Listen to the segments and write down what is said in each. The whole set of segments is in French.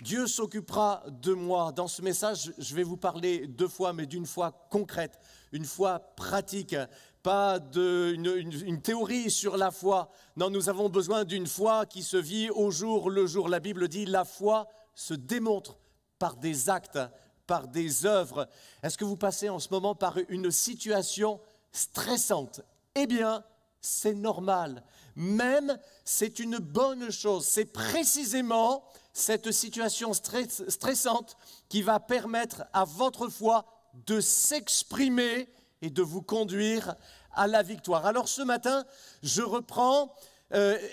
Dieu s'occupera de moi. Dans ce message, je vais vous parler 2 fois, mais d'une foi concrète, une foi pratique, pas une théorie sur la foi. Non, nous avons besoin d'une foi qui se vit au jour le jour. La Bible dit, la foi se démontre par des actes, par des œuvres. Est-ce que vous passez en ce moment par une situation stressante? Eh bien, c'est normal. Même, c'est une bonne chose. C'est précisément cette situation stressante qui va permettre à votre foi de s'exprimer et de vous conduire à la victoire. Alors ce matin, je reprends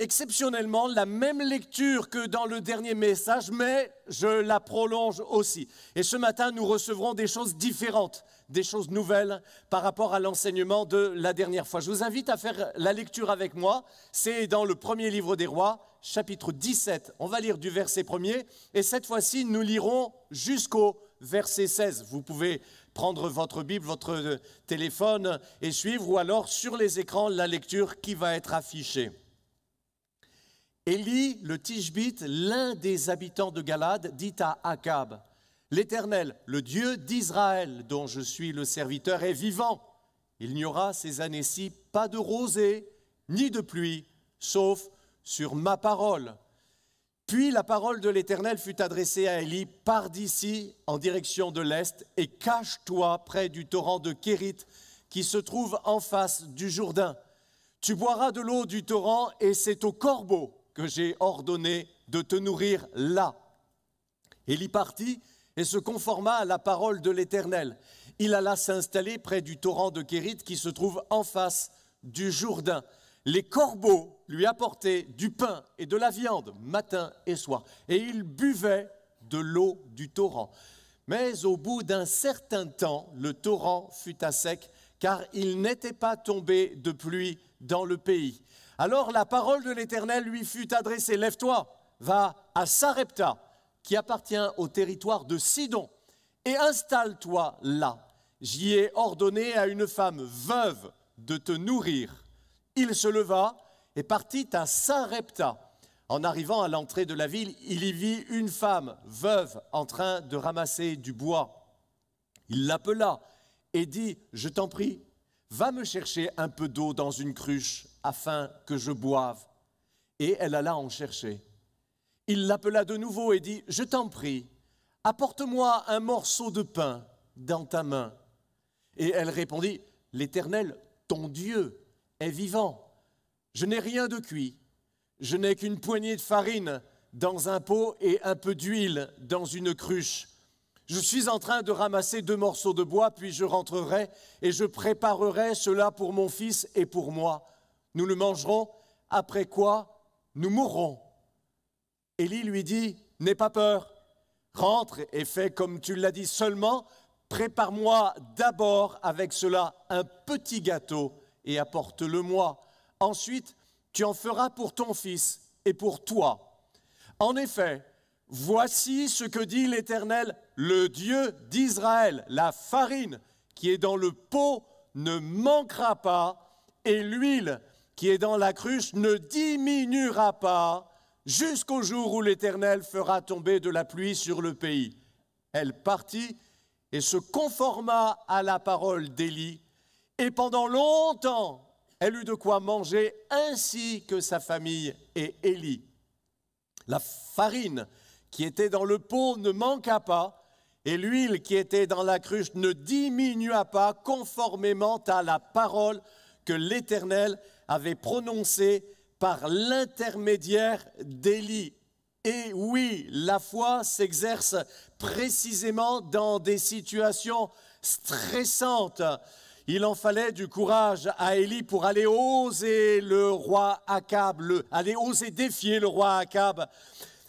exceptionnellement la même lecture que dans le dernier message, mais je la prolonge aussi. Et ce matin, nous recevrons des choses différentes, des choses nouvelles par rapport à l'enseignement de la dernière fois. Je vous invite à faire la lecture avec moi. C'est dans le premier livre des Rois, chapitre 17. On va lire du verset 1er et cette fois-ci, nous lirons jusqu'au verset 16. Vous pouvez prendre votre Bible, votre téléphone et suivre, ou alors sur les écrans, la lecture qui va être affichée. Élie, le Tishbite, l'un des habitants de Galade, dit à Akab, « L'Éternel, le Dieu d'Israël, dont je suis le serviteur, est vivant. Il n'y aura ces années-ci pas de rosée, ni de pluie, sauf sur ma parole. » Puis la parole de l'Éternel fut adressée à Élie, « Pars d'ici en direction de l'est et cache-toi près du torrent de Kérit qui se trouve en face du Jourdain. Tu boiras de l'eau du torrent et c'est au corbeau que j'ai ordonné de te nourrir là. » Élie partit et se conforma à la parole de l'Éternel. Il alla s'installer près du torrent de Kérit qui se trouve en face du Jourdain. Les corbeaux lui apportaient du pain et de la viande matin et soir, et il buvait de l'eau du torrent. Mais au bout d'un certain temps, le torrent fut à sec, car il n'était pas tombé de pluie dans le pays. Alors la parole de l'Éternel lui fut adressée, « Lève-toi, va à Sarepta, qui appartient au territoire de Sidon, et installe-toi là. J'y ai ordonné à une femme veuve de te nourrir. » Il se leva et partit à Sarepta. En arrivant à l'entrée de la ville, il y vit une femme veuve en train de ramasser du bois. Il l'appela et dit, « Je t'en prie, va me chercher un peu d'eau dans une cruche afin que je boive. » Et elle alla en chercher. Il l'appela de nouveau et dit, « Je t'en prie, apporte-moi un morceau de pain dans ta main. » Et elle répondit, « L'Éternel, ton Dieu, est vivant. Je n'ai rien de cuit. Je n'ai qu'une poignée de farine dans un pot et un peu d'huile dans une cruche. Je suis en train de ramasser 2 morceaux de bois, puis je rentrerai et je préparerai cela pour mon fils et pour moi. Nous le mangerons, après quoi nous mourrons. » Élie lui dit, « N'aie pas peur, rentre et fais comme tu l'as dit, seulement prépare-moi d'abord avec cela un petit gâteau et apporte-le-moi. Ensuite, tu en feras pour ton fils et pour toi. En effet, voici ce que dit l'Éternel, le Dieu d'Israël. La farine qui est dans le pot ne manquera pas et l'huile qui est dans la cruche ne diminuera pas jusqu'au jour où l'Éternel fera tomber de la pluie sur le pays. » Elle partit et se conforma à la parole d'Élie. Et pendant longtemps, elle eut de quoi manger ainsi que sa famille et Élie. La farine qui était dans le pot ne manqua pas et l'huile qui était dans la cruche ne diminua pas conformément à la parole que l'Éternel avait prononcée par l'intermédiaire d'Élie. Et oui, la foi s'exerce précisément dans des situations stressantes. Il en fallait du courage à Élie pour aller oser le roi Akab, aller oser défier le roi Akab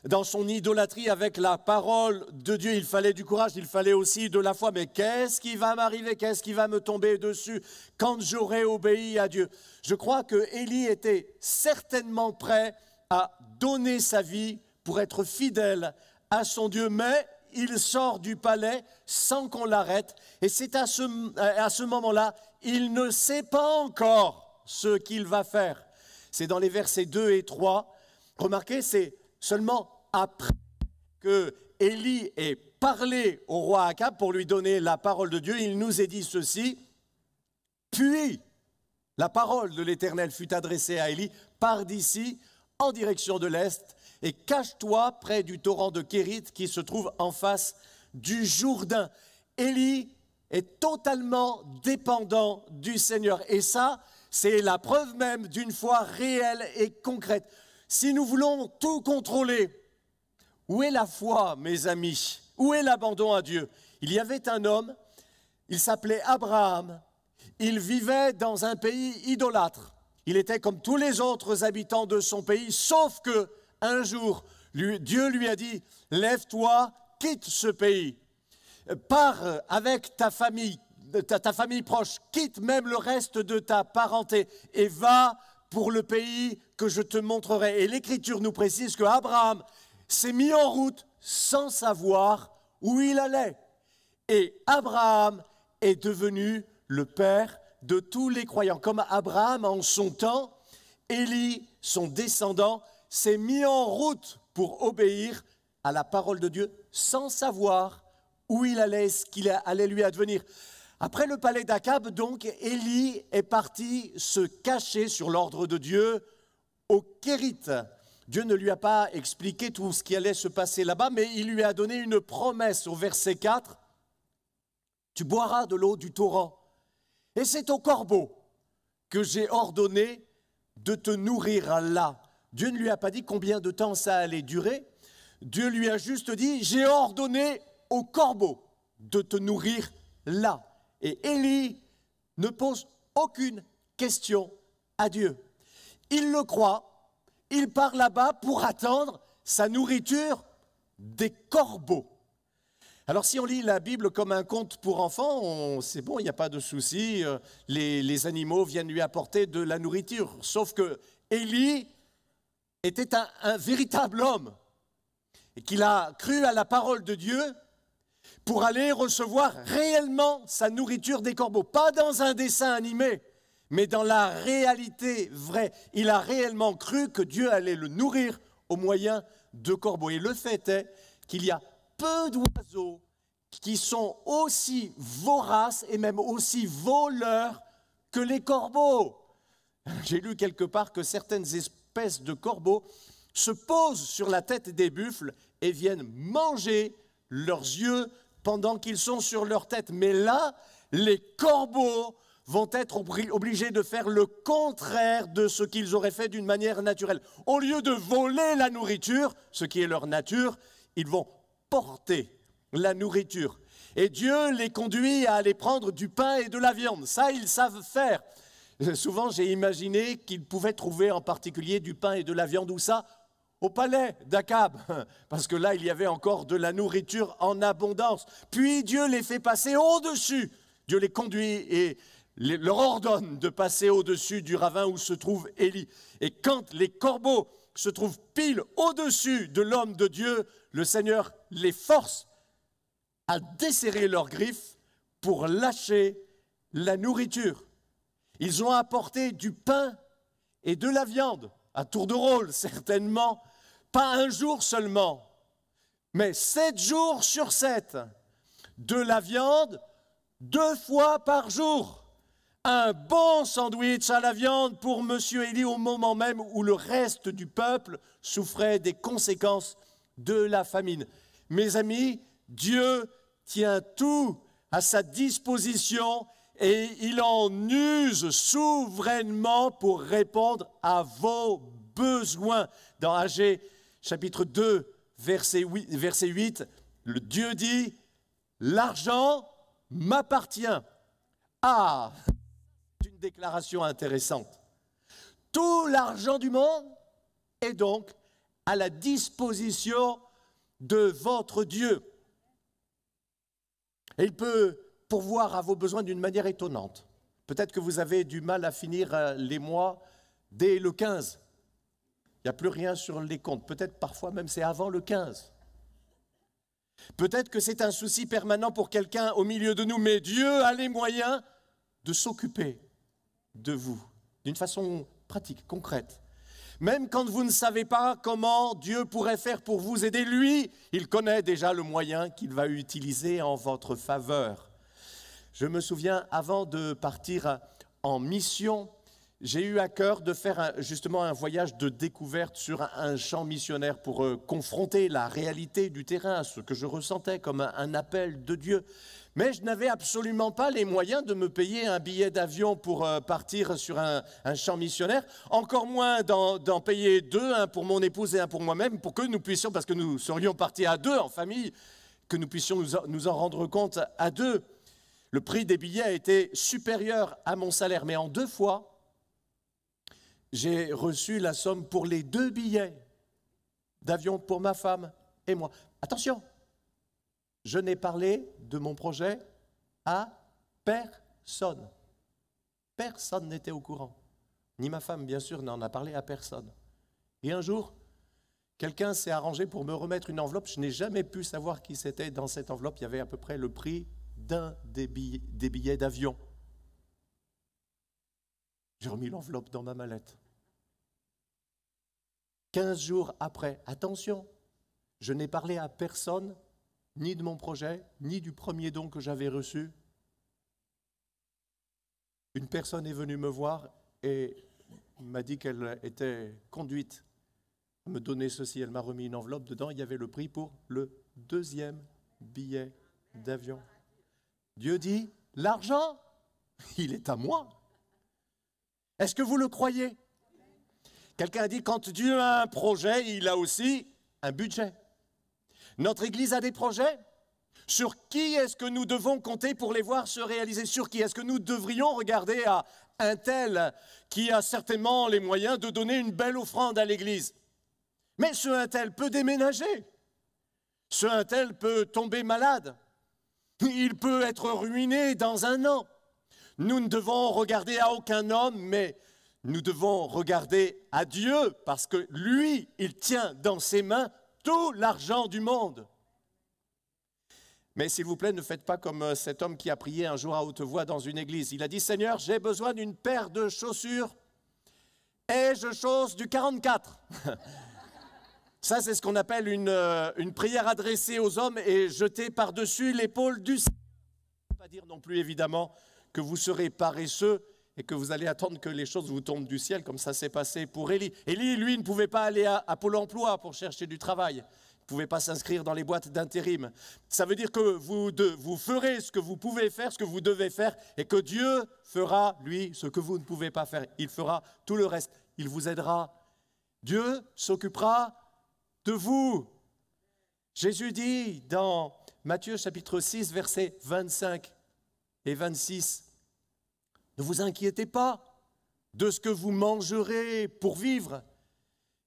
dans son idolâtrie avec la parole de Dieu. Il fallait du courage, il fallait aussi de la foi. Mais qu'est-ce qui va m'arriver? Qu'est-ce qui va me tomber dessus quand j'aurai obéi à Dieu? Je crois que Élie était certainement prêt à donner sa vie pour être fidèle à son Dieu, mais il sort du palais sans qu'on l'arrête. Et c'est à ce moment-là, il ne sait pas encore ce qu'il va faire. C'est dans les versets 2 et 3. Remarquez, c'est seulement après que Élie ait parlé au roi Akab pour lui donner la parole de Dieu, il nous est dit ceci. Puis, la parole de l'Éternel fut adressée à Élie, pars d'ici en direction de l'Est et cache-toi près du torrent de Kérit qui se trouve en face du Jourdain. Élie est totalement dépendant du Seigneur. Et ça, c'est la preuve même d'une foi réelle et concrète. Si nous voulons tout contrôler, où est la foi, mes amis? Où est l'abandon à Dieu? Il y avait un homme, il s'appelait Abraham. Il vivait dans un pays idolâtre. Il était comme tous les autres habitants de son pays, sauf que un jour, Dieu lui a dit, lève-toi, quitte ce pays. Pars avec ta famille proche, quitte même le reste de ta parenté et va pour le pays que je te montrerai. Et l'Écriture nous précise que Abraham s'est mis en route sans savoir où il allait. Et Abraham est devenu le père de tous les croyants. Comme Abraham en son temps, Élie, son descendant, s'est mis en route pour obéir à la parole de Dieu sans savoir où il allait, ce qu'il allait lui advenir. Après le palais d'Akab, donc, Élie est parti se cacher sur l'ordre de Dieu au Kérit. Dieu ne lui a pas expliqué tout ce qui allait se passer là-bas, mais il lui a donné une promesse au verset 4. Tu boiras de l'eau du torrent, et c'est au corbeau que j'ai ordonné de te nourrir là. Dieu ne lui a pas dit combien de temps ça allait durer. Dieu lui a juste dit, j'ai ordonné au corbeau de te nourrir là. Et Élie ne pose aucune question à Dieu. Il le croit, il part là-bas pour attendre sa nourriture des corbeaux. Alors si on lit la Bible comme un conte pour enfants, c'est bon, il n'y a pas de souci, les animaux viennent lui apporter de la nourriture. Sauf que Élie était un véritable homme et qu'il a cru à la parole de Dieu pour aller recevoir réellement sa nourriture des corbeaux. Pas dans un dessin animé, mais dans la réalité vraie. Il a réellement cru que Dieu allait le nourrir au moyen de corbeaux. Et le fait est qu'il y a peu d'oiseaux qui sont aussi voraces et même aussi voleurs que les corbeaux. J'ai lu quelque part que certaines espèces de corbeaux se posent sur la tête des buffles et viennent manger leurs yeux pendant qu'ils sont sur leur tête. Mais là, les corbeaux vont être obligés de faire le contraire de ce qu'ils auraient fait d'une manière naturelle. Au lieu de voler la nourriture, ce qui est leur nature, ils vont porter la nourriture. Et Dieu les conduit à aller prendre du pain et de la viande. Ça, ils savent faire. Souvent, j'ai imaginé qu'ils pouvaient trouver en particulier du pain et de la viande. Où ça? Au palais d'Akab, parce que là, il y avait encore de la nourriture en abondance. Puis Dieu les fait passer au-dessus. Dieu les conduit et leur ordonne de passer au-dessus du ravin où se trouve Élie. Et quand les corbeaux se trouvent pile au-dessus de l'homme de Dieu, le Seigneur les force à desserrer leurs griffes pour lâcher la nourriture. Ils ont apporté du pain et de la viande, à tour de rôle certainement, pas un jour seulement, mais 7 jours sur 7, de la viande 2 fois par jour. Un bon sandwich à la viande pour Monsieur Élie au moment même où le reste du peuple souffrait des conséquences de la famine. Mes amis, Dieu tient tout à sa disposition et il en use souverainement pour répondre à vos besoins. Dans Agé, chapitre 2, verset 8, le Dieu dit « L'argent m'appartient ». Ah, c'est une déclaration intéressante. Tout l'argent du monde est donc à la disposition de votre Dieu. Et il peut pourvoir à vos besoins d'une manière étonnante. Peut-être que vous avez du mal à finir les mois dès le 15. Il n'y a plus rien sur les comptes. Peut-être parfois même c'est avant le 15. Peut-être que c'est un souci permanent pour quelqu'un au milieu de nous, mais Dieu a les moyens de s'occuper de vous d'une façon pratique, concrète. Même quand vous ne savez pas comment Dieu pourrait faire pour vous aider, lui, il connaît déjà le moyen qu'il va utiliser en votre faveur. Je me souviens, avant de partir en mission, j'ai eu à cœur de faire justement un voyage de découverte sur un champ missionnaire pour confronter la réalité du terrain, ce que je ressentais comme un appel de Dieu. Mais je n'avais absolument pas les moyens de me payer un billet d'avion pour partir sur un champ missionnaire, encore moins d'en payer deux, un pour mon épouse et un pour moi-même, pour que nous puissions, parce que nous serions partis à deux en famille, que nous puissions nous en rendre compte à deux. Le prix des billets était supérieur à mon salaire, mais en 2 fois, j'ai reçu la somme pour les 2 billets d'avion pour ma femme et moi. Attention, je n'ai parlé de mon projet à personne. Personne n'était au courant. Ni ma femme, bien sûr, n'en a parlé à personne. Et un jour, quelqu'un s'est arrangé pour me remettre une enveloppe. Je n'ai jamais pu savoir qui c'était dans cette enveloppe. Il y avait à peu près le prix d'un des billets d'avion. J'ai remis l'enveloppe dans ma mallette. 15 jours après, attention, je n'ai parlé à personne, ni de mon projet, ni du premier don que j'avais reçu. Une personne est venue me voir et m'a dit qu'elle était conduite à me donner ceci. Elle m'a remis une enveloppe, dedans il y avait le prix pour le 2e billet d'avion. Dieu dit, l'argent, il est à moi. Est-ce que vous le croyez? Quelqu'un a dit, quand Dieu a un projet, il a aussi un budget. Notre Église a des projets. Sur qui est-ce que nous devons compter pour les voir se réaliser? Sur qui est-ce que nous devrions regarder à un tel qui a certainement les moyens de donner une belle offrande à l'Église? Mais ce un tel peut déménager. Ce un tel peut tomber malade. Il peut être ruiné dans un an. Nous ne devons regarder à aucun homme, mais nous devons regarder à Dieu, parce que lui, il tient dans ses mains tout l'argent du monde. Mais s'il vous plaît, ne faites pas comme cet homme qui a prié un jour à haute voix dans une église. Il a dit, Seigneur, j'ai besoin d'une paire de chaussures. Ai-je chose du 44? Ça, c'est ce qu'on appelle une prière adressée aux hommes et jetée par-dessus l'épaule du Seigneur. Ça ne veut pas dire non plus, évidemment, que vous serez paresseux et que vous allez attendre que les choses vous tombent du ciel, comme ça s'est passé pour Élie. Élie, lui, ne pouvait pas aller à Pôle emploi pour chercher du travail. Il ne pouvait pas s'inscrire dans les boîtes d'intérim. Ça veut dire que vous ferez ce que vous pouvez faire, ce que vous devez faire, et que Dieu fera, lui, ce que vous ne pouvez pas faire. Il fera tout le reste. Il vous aidera. Dieu s'occupera de vous. Jésus dit dans Matthieu chapitre 6, versets 25 et 26, ne vous inquiétez pas de ce que vous mangerez pour vivre,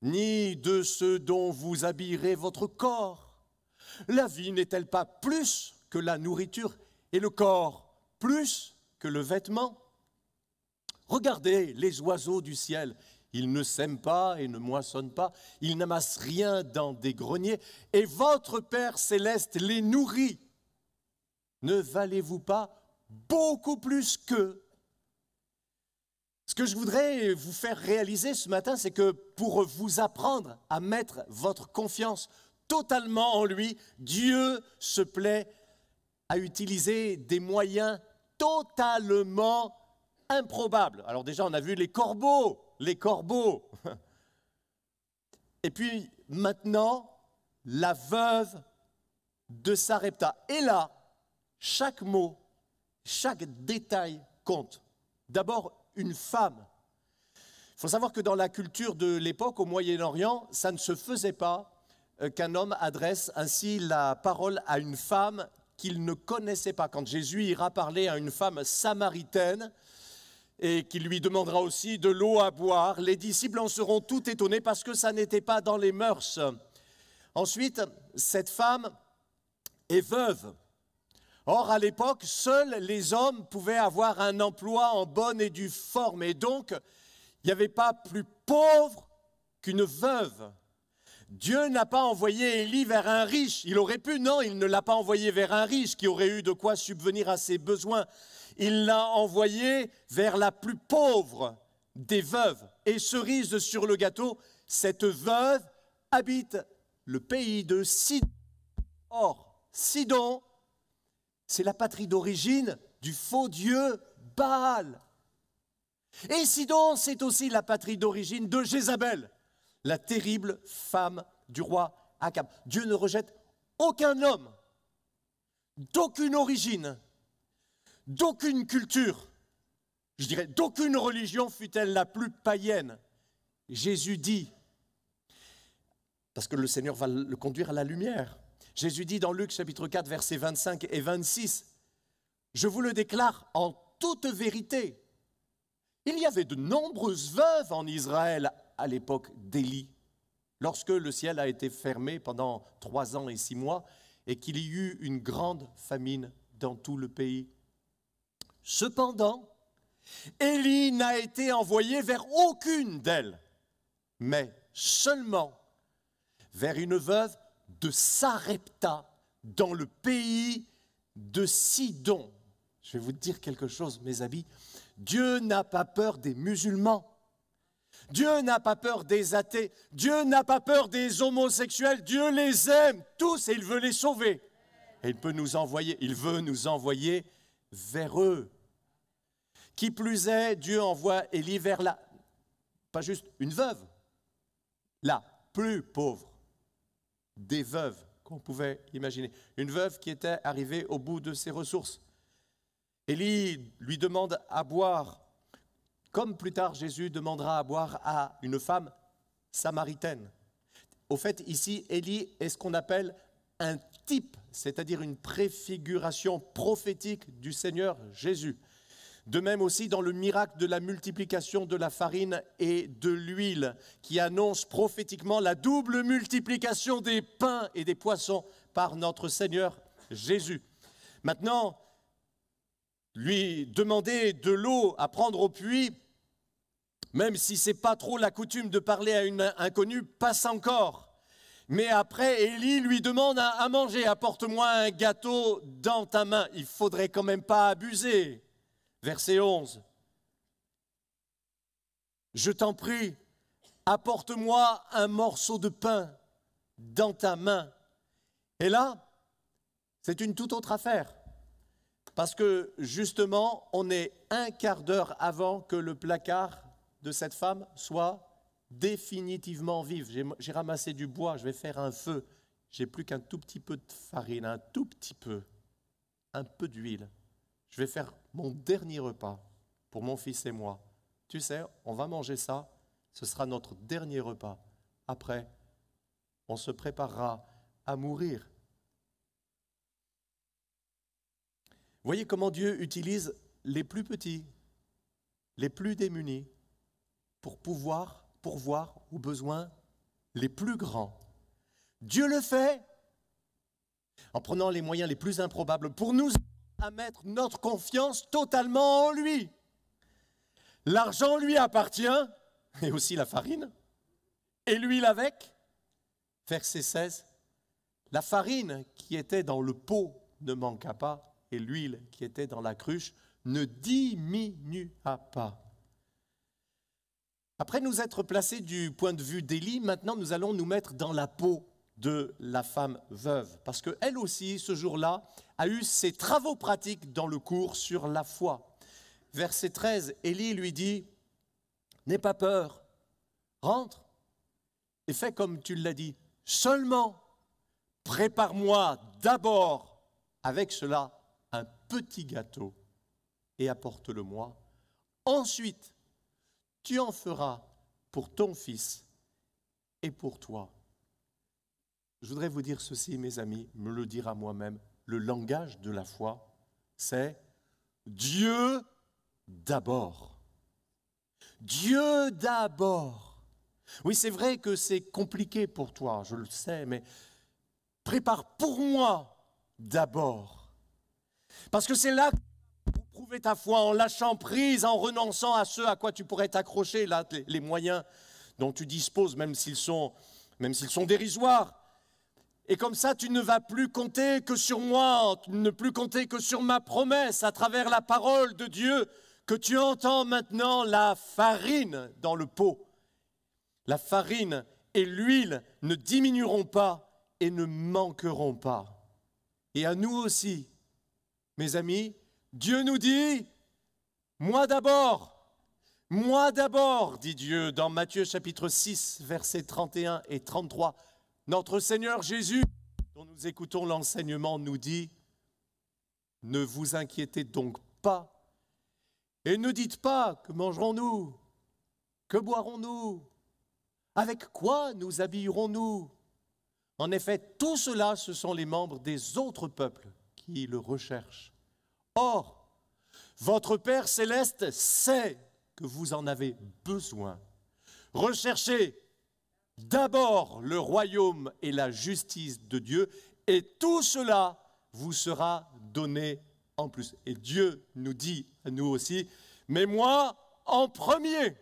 ni de ce dont vous habillerez votre corps. La vie n'est-elle pas plus que la nourriture et le corps plus que le vêtement? Regardez les oiseaux du ciel. Ils ne sèment pas et ne moissonnent pas, ils n'amassent rien dans des greniers, et votre Père céleste les nourrit. Ne valez-vous pas beaucoup plus qu'eux? Ce que je voudrais vous faire réaliser ce matin, c'est que pour vous apprendre à mettre votre confiance totalement en lui, Dieu se plaît à utiliser des moyens totalement improbables. Alors déjà, on a vu les corbeaux. Et puis maintenant, la veuve de Sarepta. Et là, chaque mot, chaque détail compte. D'abord, une femme. Il faut savoir que dans la culture de l'époque, au Moyen-Orient, ça ne se faisait pas qu'un homme adresse ainsi la parole à une femme qu'il ne connaissait pas. Quand Jésus ira parler à une femme samaritaine, et qui lui demandera aussi de l'eau à boire, les disciples en seront tout étonnés parce que ça n'était pas dans les mœurs. Ensuite, cette femme est veuve. Or, à l'époque, seuls les hommes pouvaient avoir un emploi en bonne et due forme. Et donc, il n'y avait pas plus pauvre qu'une veuve. Dieu n'a pas envoyé Élie vers un riche. Il aurait pu, non, il ne l'a pas envoyé vers un riche qui aurait eu de quoi subvenir à ses besoins. Il l'a envoyé vers la plus pauvre des veuves. Et cerise sur le gâteau, cette veuve habite le pays de Sidon. Or, Sidon, c'est la patrie d'origine du faux dieu Baal. Et Sidon, c'est aussi la patrie d'origine de Jézabel, la terrible femme du roi Akab. Dieu ne rejette aucun homme, d'aucune origine, d'aucune culture, je dirais d'aucune religion, fût-elle la plus païenne. Jésus dit, parce que le Seigneur va le conduire à la lumière, Jésus dit dans Luc chapitre 4, versets 25 et 26, « Je vous le déclare en toute vérité, il y avait de nombreuses veuves en Israël à l'époque d'Élie, lorsque le ciel a été fermé pendant 3 ans et 6 mois et qu'il y eut une grande famine dans tout le pays. Cependant, Élie n'a été envoyé vers aucune d'elles, mais seulement vers une veuve de Sarepta dans le pays de Sidon. » Je vais vous dire quelque chose, mes amis. Dieu n'a pas peur des musulmans. Dieu n'a pas peur des athées. Dieu n'a pas peur des homosexuels. Dieu les aime tous et il veut les sauver. Et il veut nous envoyer vers eux. Qui plus est, Dieu envoie Élie vers pas juste une veuve, la plus pauvre des veuves qu'on pouvait imaginer. Une veuve qui était arrivée au bout de ses ressources. Élie lui demande à boire, comme plus tard Jésus demandera à boire à une femme samaritaine. Au fait, ici, Élie est ce qu'on appelle un type, c'est-à-dire une préfiguration prophétique du Seigneur Jésus. De même aussi dans le miracle de la multiplication de la farine et de l'huile, qui annonce prophétiquement la double multiplication des pains et des poissons par notre Seigneur Jésus. Maintenant, lui demander de l'eau à prendre au puits, même si ce n'est pas trop la coutume de parler à une inconnue, passe encore. Mais après, Élie lui demande à manger, apporte-moi un gâteau dans ta main. Il ne faudrait quand même pas abuser. Verset 11. Je t'en prie, apporte-moi un morceau de pain dans ta main. Et là, c'est une toute autre affaire. Parce que justement, on est un quart d'heure avant que le placard de cette femme soit définitivement vif. J'ai ramassé du bois, je vais faire un feu. J'ai plus qu'un tout petit peu de farine, un tout petit peu, un peu d'huile. Je vais faire mon dernier repas pour mon fils et moi. Tu sais, on va manger ça, ce sera notre dernier repas. Après, on se préparera à mourir. Voyez comment Dieu utilise les plus petits, les plus démunis, pour pouvoir pourvoir aux besoins les plus grands. Dieu le fait en prenant les moyens les plus improbables pour nous à mettre notre confiance totalement en lui. L'argent lui appartient, et aussi la farine, et l'huile avec. Verset 16, la farine qui était dans le pot ne manqua pas, et l'huile qui était dans la cruche ne diminua pas. Après nous être placés du point de vue d'Élie, maintenant nous allons nous mettre dans la peau de la femme veuve, parce qu'elle aussi, ce jour-là, a eu ses travaux pratiques dans le cours sur la foi. Verset 13, Élie lui dit, « N'aie pas peur, rentre et fais comme tu l'as dit, seulement prépare-moi d'abord avec cela un petit gâteau et apporte-le-moi. Ensuite, tu en feras pour ton fils et pour toi. » Je voudrais vous dire ceci, mes amis, me le dire à moi-même. Le langage de la foi, c'est Dieu d'abord. Dieu d'abord. Oui, c'est vrai que c'est compliqué pour toi, je le sais, mais prépare pour moi d'abord. Parce que c'est là pour prouver ta foi, en lâchant prise, en renonçant à ce à quoi tu pourrais t'accrocher, là, les moyens dont tu disposes, même s'ils sont dérisoires. Et comme ça, tu ne vas plus compter que sur moi, tu ne plus compter que sur ma promesse à travers la parole de Dieu que tu entends maintenant la farine dans le pot. La farine et l'huile ne diminueront pas et ne manqueront pas. Et à nous aussi, mes amis, Dieu nous dit, moi d'abord, dit Dieu dans Matthieu chapitre 6, versets 31 et 33. Notre Seigneur Jésus, dont nous écoutons l'enseignement, nous dit, ne vous inquiétez donc pas et ne dites pas que mangerons-nous, que boirons-nous, avec quoi nous habillerons-nous. En effet, tout cela, ce sont les membres des autres peuples qui le recherchent. Or, votre Père céleste sait que vous en avez besoin. Recherchez d'abord le royaume et la justice de Dieu, et tout cela vous sera donné en plus. Et Dieu nous dit à nous aussi, mais moi en premier,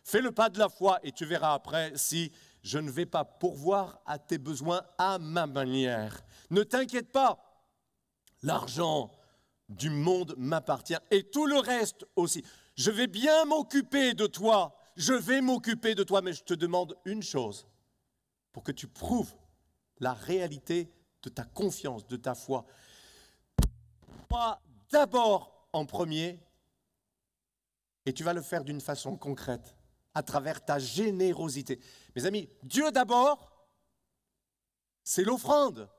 fais le pas de la foi et tu verras après si je ne vais pas pourvoir à tes besoins à ma manière. Ne t'inquiète pas, l'argent du monde m'appartient et tout le reste aussi. Je vais bien m'occuper de toi, mais je te demande une chose, pour que tu prouves la réalité de ta confiance, de ta foi. Moi, d'abord en premier, et tu vas le faire d'une façon concrète, à travers ta générosité. Mes amis, Dieu d'abord, c'est l'offrande,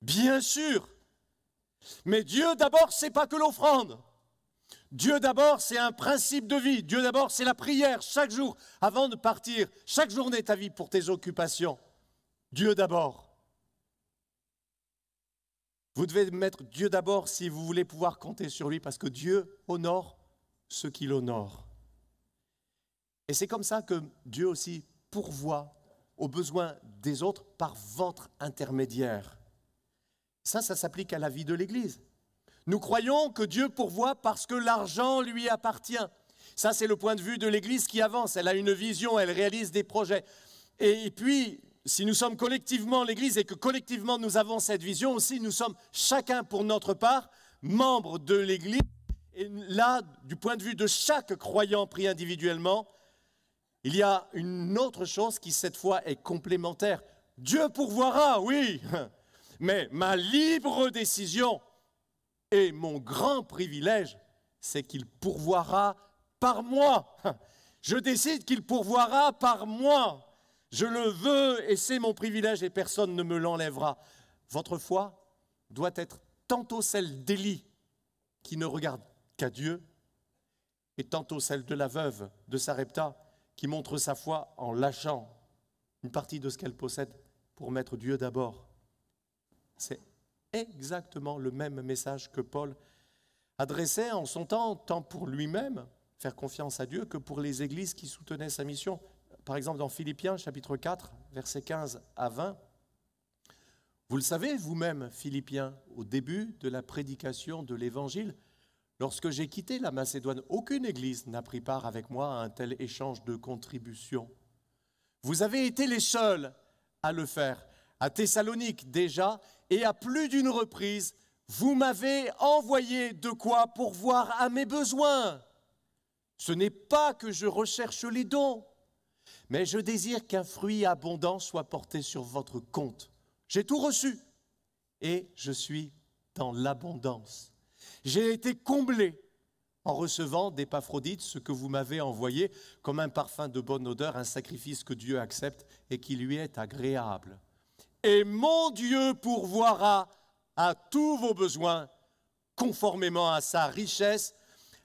bien sûr. Mais Dieu d'abord, c'est pas que l'offrande. Dieu d'abord, c'est un principe de vie. Dieu d'abord, c'est la prière chaque jour avant de partir. Chaque journée ta vie pour tes occupations. Dieu d'abord. Vous devez mettre Dieu d'abord si vous voulez pouvoir compter sur lui parce que Dieu honore ceux qui l'honorent. Et c'est comme ça que Dieu aussi pourvoit aux besoins des autres par votre intermédiaire. Ça s'applique à la vie de l'Église. Nous croyons que Dieu pourvoit parce que l'argent lui appartient. Ça, c'est le point de vue de l'Église qui avance. Elle a une vision, elle réalise des projets. Et puis, si nous sommes collectivement l'Église et que collectivement nous avons cette vision aussi, nous sommes chacun pour notre part membres de l'Église. Et là, du point de vue de chaque croyant pris individuellement, il y a une autre chose qui, cette fois, est complémentaire. Dieu pourvoira, oui, mais ma libre décision et mon grand privilège, c'est qu'il pourvoira par moi. Je décide qu'il pourvoira par moi. Je le veux et c'est mon privilège et personne ne me l'enlèvera. Votre foi doit être tantôt celle d'Élie, qui ne regarde qu'à Dieu, et tantôt celle de la veuve de Sarepta, qui montre sa foi en lâchant une partie de ce qu'elle possède pour mettre Dieu d'abord. C'est exactement le même message que Paul adressait en son temps, tant pour lui-même, faire confiance à Dieu, que pour les églises qui soutenaient sa mission. Par exemple, dans Philippiens, chapitre 4, versets 15 à 20, vous le savez vous-même, Philippiens, au début de la prédication de l'Évangile, lorsque j'ai quitté la Macédoine, aucune église n'a pris part avec moi à un tel échange de contributions. Vous avez été les seuls à le faire. À Thessalonique déjà, et à plus d'une reprise, vous m'avez envoyé de quoi pourvoir à mes besoins. Ce n'est pas que je recherche les dons, mais je désire qu'un fruit abondant soit porté sur votre compte. J'ai tout reçu et je suis dans l'abondance. J'ai été comblé en recevant d'Épaphrodite ce que vous m'avez envoyé comme un parfum de bonne odeur, un sacrifice que Dieu accepte et qui lui est agréable. Et mon Dieu pourvoira à tous vos besoins, conformément à sa richesse,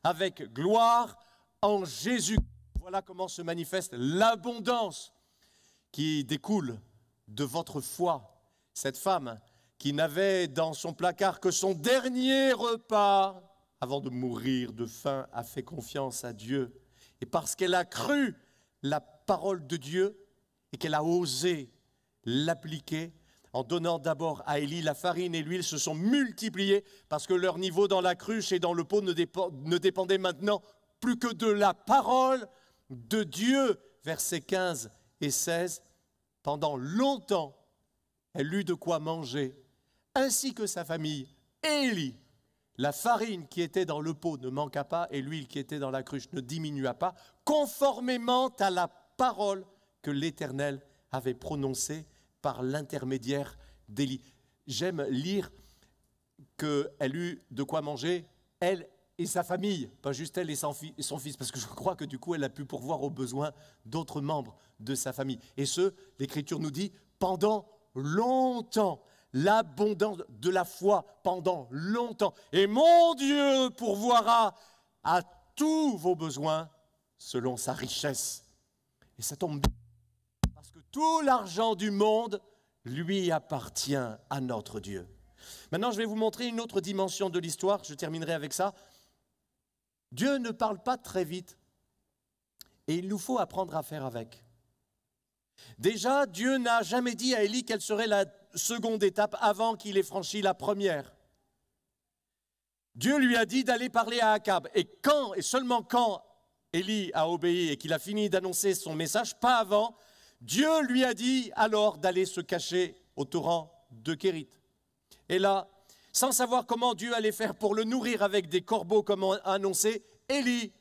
avec gloire en Jésus. Voilà comment se manifeste l'abondance qui découle de votre foi. Cette femme qui n'avait dans son placard que son dernier repas, avant de mourir de faim, a fait confiance à Dieu. Et parce qu'elle a cru la parole de Dieu et qu'elle a osé l'appliquer, en donnant d'abord à Élie la farine et l'huile, se sont multipliés parce que leur niveau dans la cruche et dans le pot ne dépendait maintenant plus que de la parole de Dieu. Versets 15 et 16, pendant longtemps, elle eut de quoi manger, ainsi que sa famille. Et Élie la farine qui était dans le pot ne manqua pas et l'huile qui était dans la cruche ne diminua pas, conformément à la parole que l'Éternel avait prononcée par l'intermédiaire d'Élie. J'aime lire qu'elle eut de quoi manger, elle et sa famille, pas juste elle et son fils, parce que je crois que du coup, elle a pu pourvoir aux besoins d'autres membres de sa famille. Et ce, l'Écriture nous dit, pendant longtemps, l'abondance de la foi pendant longtemps. Et mon Dieu pourvoira à tous vos besoins selon sa richesse. Et ça tombe bien, parce que tout l'argent du monde lui appartient à notre Dieu. Maintenant, je vais vous montrer une autre dimension de l'histoire, je terminerai avec ça. Dieu ne parle pas très vite et il nous faut apprendre à faire avec. Déjà, Dieu n'a jamais dit à Élie quelle serait la seconde étape avant qu'il ait franchi la première. Dieu lui a dit d'aller parler à Akab. Et quand, et seulement quand Élie a obéi et qu'il a fini d'annoncer son message, pas avant, Dieu lui a dit alors d'aller se cacher au torrent de Kérit. Et là, sans savoir comment Dieu allait faire pour le nourrir avec des corbeaux comme annoncé, Élie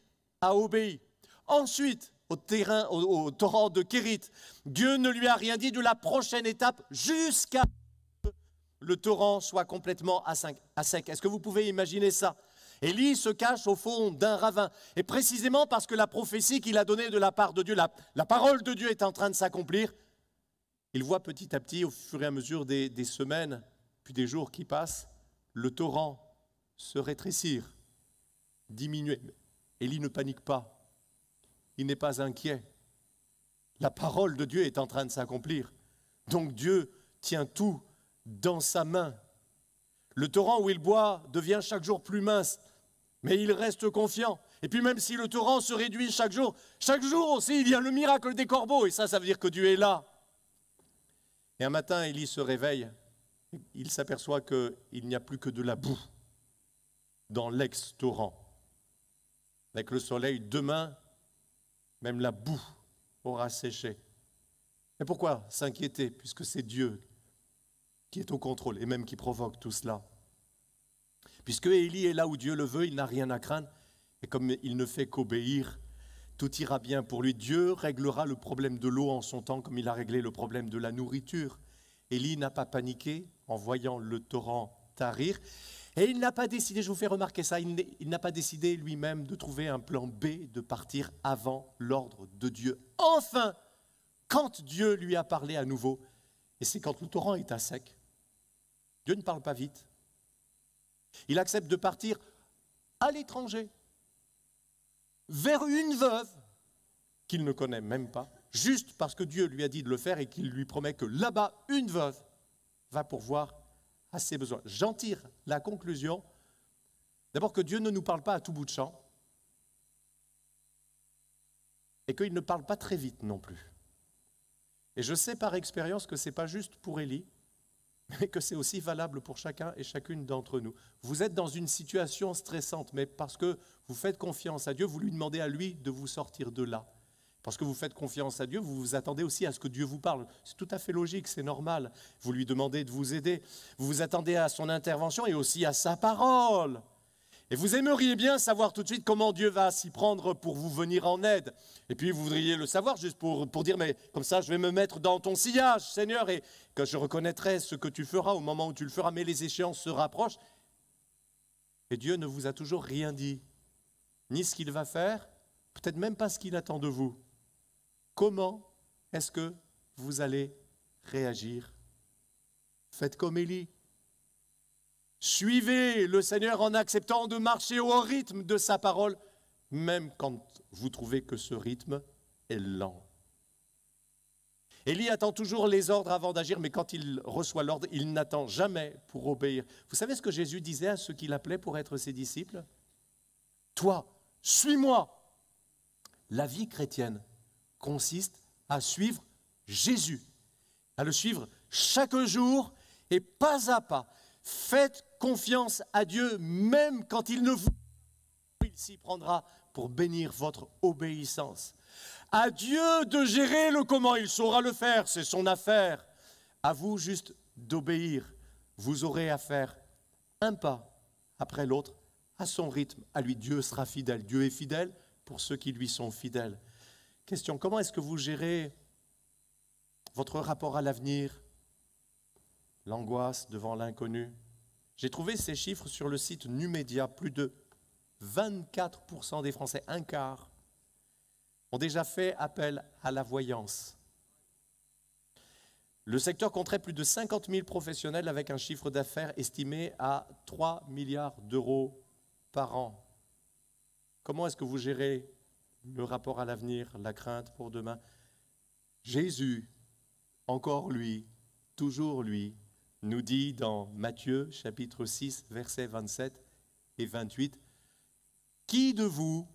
a obéi. Ensuite, au torrent de Kérit, Dieu ne lui a rien dit de la prochaine étape jusqu'à ce que le torrent soit complètement à sec. Est-ce que vous pouvez imaginer ça? Élie se cache au fond d'un ravin. Et précisément parce que la prophétie qu'il a donnée de la part de Dieu, la parole de Dieu est en train de s'accomplir, il voit petit à petit, au fur et à mesure des semaines, puis des jours qui passent, le torrent se rétrécir, diminuer. Élie ne panique pas. Il n'est pas inquiet. La parole de Dieu est en train de s'accomplir. Donc Dieu tient tout dans sa main. Le torrent où il boit devient chaque jour plus mince, mais il reste confiant. Et puis même si le torrent se réduit chaque jour aussi, il y a le miracle des corbeaux. Et ça veut dire que Dieu est là. Et un matin, Élie se réveille. Il s'aperçoit qu'il n'y a plus que de la boue dans l'ex-torrent. Avec le soleil, demain, même la boue aura séché. Et pourquoi s'inquiéter, puisque c'est Dieu qui est au contrôle et même qui provoque tout cela? Puisque Élie est là où Dieu le veut, il n'a rien à craindre. Et comme il ne fait qu'obéir, tout ira bien pour lui. Dieu réglera le problème de l'eau en son temps, comme il a réglé le problème de la nourriture. Élie n'a pas paniqué en voyant le torrent tarir. Et il n'a pas décidé, je vous fais remarquer ça, il n'a pas décidé lui-même de trouver un plan B, de partir avant l'ordre de Dieu. Enfin, quand Dieu lui a parlé à nouveau, et c'est quand le torrent est à sec, Dieu ne parle pas vite. Il accepte de partir à l'étranger, vers une veuve qu'il ne connaît même pas, juste parce que Dieu lui a dit de le faire et qu'il lui promet que là-bas, une veuve va pourvoir à ses besoins. J'en tire la conclusion, d'abord que Dieu ne nous parle pas à tout bout de champ et qu'il ne parle pas très vite non plus. Et je sais par expérience que ce n'est pas juste pour Élie, mais que c'est aussi valable pour chacun et chacune d'entre nous. Vous êtes dans une situation stressante, mais parce que vous faites confiance à Dieu, vous lui demandez à lui de vous sortir de là. Parce que vous faites confiance à Dieu, vous vous attendez aussi à ce que Dieu vous parle. C'est tout à fait logique, c'est normal. Vous lui demandez de vous aider. Vous vous attendez à son intervention et aussi à sa parole. Et vous aimeriez bien savoir tout de suite comment Dieu va s'y prendre pour vous venir en aide. Et puis vous voudriez le savoir juste pour dire, mais comme ça je vais me mettre dans ton sillage, Seigneur, et que je reconnaîtrai ce que tu feras au moment où tu le feras, mais les échéances se rapprochent. Et Dieu ne vous a toujours rien dit, ni ce qu'il va faire, peut-être même pas ce qu'il attend de vous. Comment est-ce que vous allez réagir? Faites comme Élie. Suivez le Seigneur en acceptant de marcher au rythme de sa parole, même quand vous trouvez que ce rythme est lent. Élie attend toujours les ordres avant d'agir, mais quand il reçoit l'ordre, il n'attend jamais pour obéir. Vous savez ce que Jésus disait à ceux qu'il appelait pour être ses disciples? Toi, suis-moi. La vie chrétienne consiste à suivre Jésus, à le suivre chaque jour et pas à pas. Faites confiance à Dieu, même quand il ne vous... Il s'y prendra pour bénir votre obéissance. À Dieu de gérer le comment, il saura le faire, c'est son affaire. À vous juste d'obéir. Vous aurez à faire un pas après l'autre, à son rythme. À lui, Dieu sera fidèle. Dieu est fidèle pour ceux qui lui sont fidèles. Question, comment est-ce que vous gérez votre rapport à l'avenir, l'angoisse devant l'inconnu? J'ai trouvé ces chiffres sur le site Numédia. Plus de 24% des Français, un quart, ont déjà fait appel à la voyance. Le secteur compterait plus de 50 000 professionnels avec un chiffre d'affaires estimé à 3 milliards d'euros par an. Comment est-ce que vous gérez le rapport à l'avenir, la crainte pour demain? Jésus, encore lui, toujours lui, nous dit dans Matthieu chapitre 6, versets 27 et 28, « Qui de vous,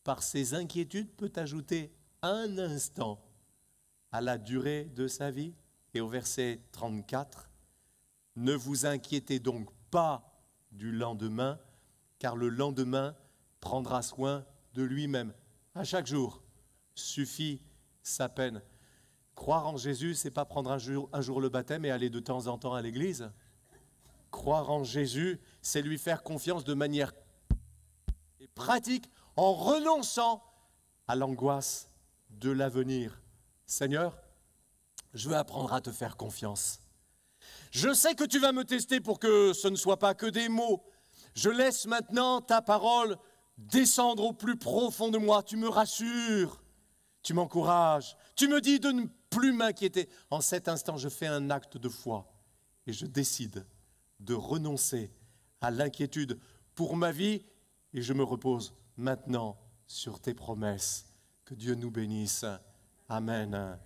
par ses inquiétudes, peut ajouter un instant à la durée de sa vie ?» Et au verset 34, « Ne vous inquiétez donc pas du lendemain, car le lendemain prendra soin de lui-même. À chaque jour suffit sa peine. » Croire en Jésus, ce n'est pas prendre un jour le baptême et aller de temps en temps à l'église. Croire en Jésus, c'est lui faire confiance de manière pratique, en renonçant à l'angoisse de l'avenir. Seigneur, je veux apprendre à te faire confiance. Je sais que tu vas me tester pour que ce ne soit pas que des mots. Je laisse maintenant ta parole descendre au plus profond de moi. Tu me rassures, tu m'encourages, tu me dis de ne plus m'inquiéter. En cet instant, je fais un acte de foi et je décide de renoncer à l'inquiétude pour ma vie et je me repose maintenant sur tes promesses. Que Dieu nous bénisse. Amen.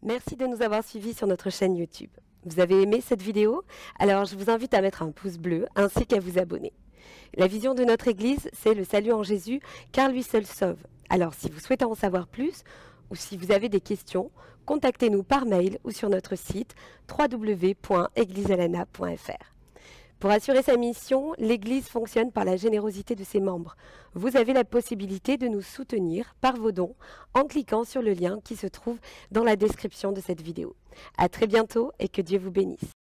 Merci de nous avoir suivis sur notre chaîne YouTube. Vous avez aimé cette vidéo? Alors je vous invite à mettre un pouce bleu ainsi qu'à vous abonner. La vision de notre Église, c'est le salut en Jésus, car lui seul sauve. Alors si vous souhaitez en savoir plus ou si vous avez des questions, contactez-nous par mail ou sur notre site www.eglisealana.fr. Pour assurer sa mission, l'Église fonctionne par la générosité de ses membres. Vous avez la possibilité de nous soutenir par vos dons en cliquant sur le lien qui se trouve dans la description de cette vidéo. À très bientôt et que Dieu vous bénisse.